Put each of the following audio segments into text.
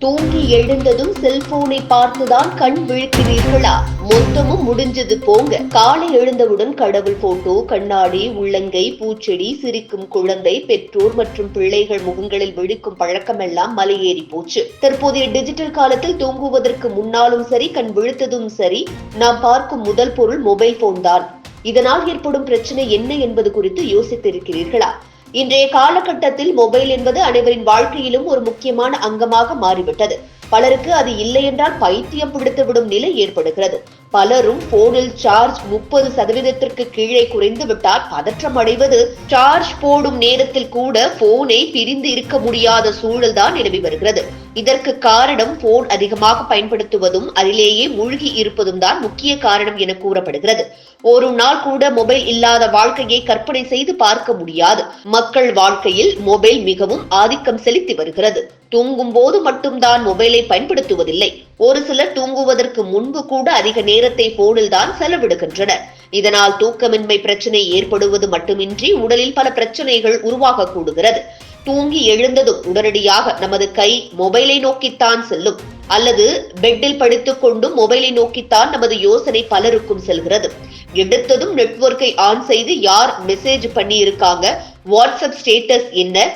தூங்கி எழுந்ததும் செல்போனை பார்த்துதான் கண் விழிக்கிறீர்களா? மொத்தமும் முடிஞ்சது போங்க. காலை எழுந்தவுடன் கடவுள் போட்டோ, கண்ணாடி, உள்ளங்கை, பூச்செடி, சிரிக்கும் குழந்தை, பெற்றோர் மற்றும் பிள்ளைகள் முகங்களில் விழிக்கும் பழக்கமெல்லாம் மலையேறி போச்சு. தற்போதைய டிஜிட்டல் காலத்தில் தூங்குவதற்கு முன்னாலும் சரி, கண் விழித்ததும் சரி, நாம் பார்க்கும் முதல் பொருள் மொபைல் போன் தான். இதனால் ஏற்படும் பிரச்சனை என்ன என்பது குறித்து யோசித்திருக்கிறீர்களா? இன்றைய காலகட்டத்தில் மொபைல் என்பது அனைவரின் வாழ்க்கையிலும் ஒரு முக்கியமான அங்கமாக மாறிவிட்டது. பலருக்கு அது இல்லை என்றால் பைத்தியம் பிடித்துவிடும் நிலை ஏற்படுகிறது. பலரும் போனில் சார்ஜ் 30% கீழே குறைந்து விட்டால் பதற்றம் அடைவது, சார்ஜ் போடும் நேரத்தில் கூட போனை பிரிந்து இருக்க முடியாத சூழல் தான் நிலவி வருகிறது. இதற்கு காரணம் போன் அதிகமாக பயன்படுத்துவதும் அதிலேயே மூழ்கி இருப்பதும் தான் முக்கிய காரணம் என கூறப்படுகிறது. ஒரு நாள் கூட மொபைல் இல்லாத வாழ்க்கையை கற்பனை செய்து பார்க்க முடியாது. மக்கள் வாழ்க்கையில் மொபைல் மிகவும் ஆதிக்கம் செலுத்தி வருகிறது. தூங்கும் போது மட்டும்தான் மொபைலை பயன்படுத்துவதில்லை. ஒரு சிலர் தூங்குவதற்கு முன்பு கூட அதிக நேரத்தை போனில் தான் செலவிடுகின்றனர். இதனால் தூக்கமின்மை பிரச்சனை ஏற்படுவது மட்டுமின்றி உடலில் பல பிரச்சனைகள் உருவாக கூடுகிறது. தூங்கி எழுந்ததும் உடனடியாக நமது கை மொபைலை நோக்கித்தான் செல்லும், அல்லது பெட்டில் படித்துக் கொண்டும் மொபைலை நோக்கித்தான் நமது யோசனை பலருக்கும் செல்கிறது. எடுத்ததும் நெட்வொர்க்கை ஆன் செய்து யார் மெசேஜ் பண்ணி இருக்காங்க, வாட்ஸ்அப் ஸ்டேட்டஸ் என்ன,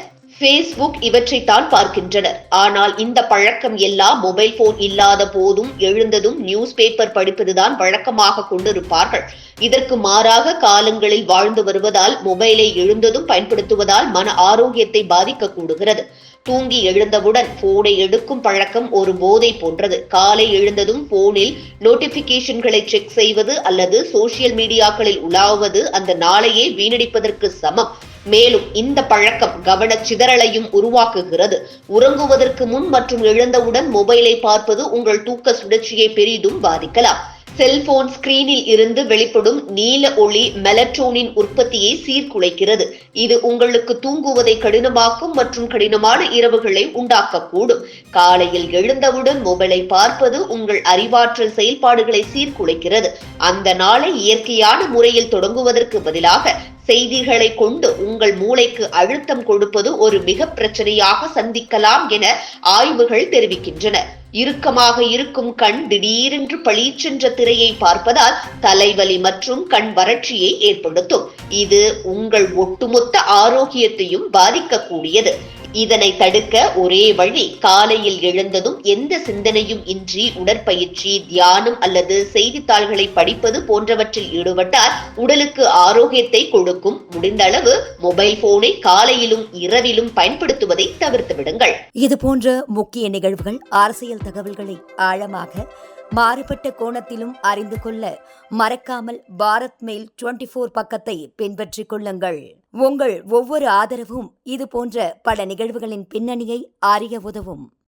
பேஸ்புக் இவற்றைத்தான் பார்க்கின்றனர். ஆனால் இந்த பழக்கம் எல்லாம் மொபைல் போன் இல்லாத போதும் எழுந்ததும் நியூஸ் பேப்பர் படிப்பதுதான் வழக்கமாக கொண்டிருப்பார்கள். இதற்கு மாறாக காலங்களில் வாழ்ந்து வருவதால் மொபைலை எழுந்ததும் பயன்படுத்துவதால் மன ஆரோக்கியத்தை பாதிக்க கூடுகிறது. தூங்கி எழுந்தவுடன் போனை எடுக்கும் பழக்கம் ஒரு போதை போன்றது. காலை எழுந்ததும் போனில் நோட்டிபிகேஷன்களை செக் செய்வது அல்லது சோசியல் மீடியாக்களில் உலாவுவது அந்த நாளையே வீணடிப்பதற்கு சமம். மேலும் இந்த பழக்கம் கவனச்சிதறலையும் உருவாக்குகிறது. உறங்குவதற்கு முன் மற்றும் எழுந்தவுடன் மொபைலை பார்ப்பது உங்கள் தூக்க சுழற்சியை பெரிதும் பாதிக்கலாம். செல்போன் ஸ்கிரீனில் இருந்து வெளிப்படும் நீல ஒளி மெலட்டோனின் உற்பத்தியை சீர்குலைக்கிறது. இது உங்களுக்கு தூங்குவதை கடினமாக்கும் மற்றும் கடினமான இரவுகளை உண்டாக்கக்கூடும். காலையில் எழுந்தவுடன் மொபைலை பார்ப்பது உங்கள் அறிவாற்றல் செயல்பாடுகளை சீர்குலைக்கிறது. அந்த நாளை இயற்கையான முறையில் தொடங்குவதற்கு பதிலாக செய்திகளை கொண்டு உங்கள் மூளைக்கு அழுத்தம் கொடுப்பது ஒரு மிக பிரச்சனையாக சந்திக்கலாம் என ஆய்வுகள் தெரிவிக்கின்றன. இறுக்கமாக இருக்கும் கண் திடீரென்று பளீச்சென்ற திரையை பார்ப்பதால் தலைவலி மற்றும் கண் வறட்சியை ஏற்படுத்தும். இது உங்கள் ஒட்டுமொத்த ஆரோக்கியத்தையும் பாதிக்கக்கூடியது. இதனை தடுக்க ஒரே வழி, காலையில் எழுந்ததும் எந்த சிந்தனையும் இன்றி உடற்பயிற்சி, தியானம் அல்லது செய்தித்தாள்களை படிப்பது போன்றவற்றில் ஈடுபட்டால் உடலுக்கு ஆரோக்கியத்தை கொடுக்கும். முடிந்த அளவு மொபைல் போனை காலையிலும் இரவிலும் பயன்படுத்துவதை தவிர்த்து விடுங்கள். இது போன்ற முக்கிய நிகழ்வுகள், அரசியல் தகவல்களை ஆழமாக மாறுபட்ட கோணத்திலும் அறிந்து கொள்ள மறக்காமல் பாரத் மெயில் 24 பக்கத்தை பின்பற்றிக் கொள்ளுங்கள். உங்கள் ஒவ்வொரு ஆதரவும் இது போன்ற பல நிகழ்வுகளின் பின்னணியை அறிய உதவும்.